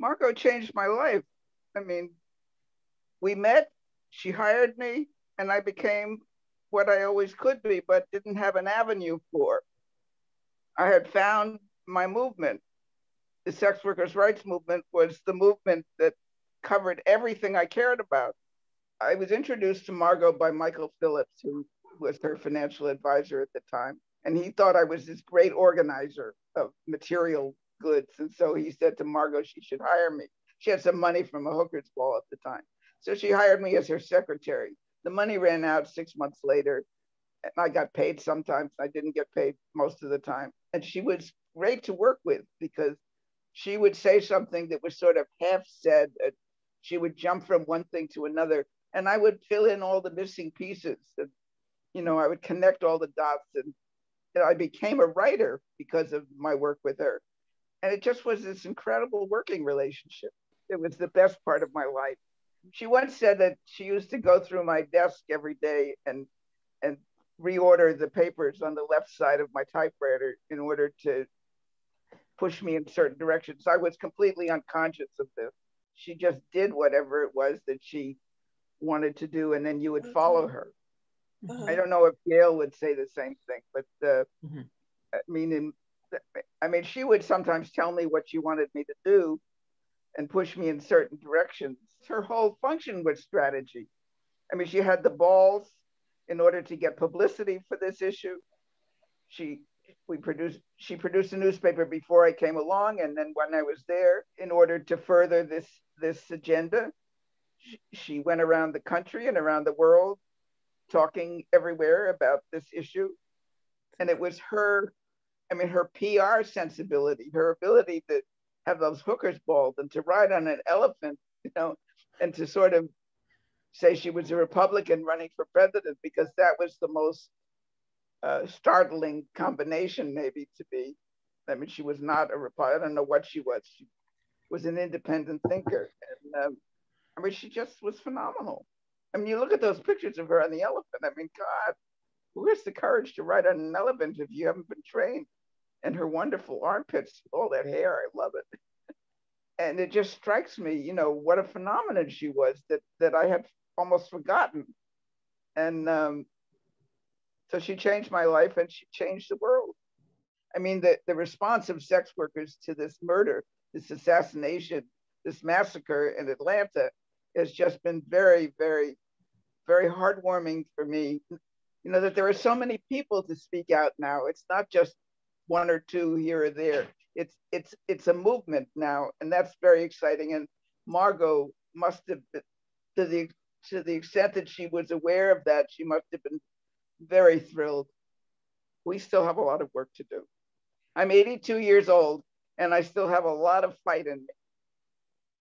Margo changed my life. I mean, we met, she hired me, and I became what I always could be, but didn't have an avenue for. I had found my movement. The sex workers' rights movement was the movement that covered everything I cared about. I was introduced to Margo by Michael Phillips, who was her financial advisor at the time. And he thought I was this great organizer of material goods. And so he said to Margo she should hire me. She had some money from a hooker's ball at the time. So she hired me as her secretary. The money ran out 6 months later, and I got paid sometimes. I didn't get paid most of the time. And she was great to work with because she would say something that was sort of half said. She would jump from one thing to another, and I would fill in all the missing pieces. And, I would connect all the dots, and I became a writer because of my work with her. And it just was this incredible working relationship. It was the best part of my life. She once said that she used to go through my desk every day and reorder the papers on the left side of my typewriter in order to push me in certain directions. I was completely unconscious of this. She just did whatever it was that she wanted to do, and then you would follow her. I don't know if Gail would say the same thing, but I mean, she would sometimes tell me what she wanted me to do and push me in certain directions. Her whole function was strategy. I mean, she had the balls in order to get publicity for this issue. She produced a newspaper before I came along, and then when I was there, in order to further this agenda, she went around the country and around the world talking everywhere about this issue. And it was her PR sensibility, her ability to have those hookers balls and to ride on an elephant, and to sort of say she was a Republican running for president, because that was the most startling combination maybe to be. I mean, she was not a Republican. I don't know what she was. She was an independent thinker. And I mean, she just was phenomenal. I mean, you look at those pictures of her on the elephant. I mean, God, who has the courage to ride on an elephant if you haven't been trained? And her wonderful armpits, all that hair, I love it. And it just strikes me, what a phenomenon she was that I had almost forgotten. And so she changed my life, and she changed the world. I mean, the response of sex workers to this murder, this assassination, this massacre in Atlanta has just been very, very, very heartwarming for me. That there are so many people to speak out now. It's not just one or two here or there. It's a movement now, and that's very exciting. And Margo must have been, to the extent that she was aware of that, she must have been very thrilled. We still have a lot of work to do. I'm 82 years old, and I still have a lot of fight in me.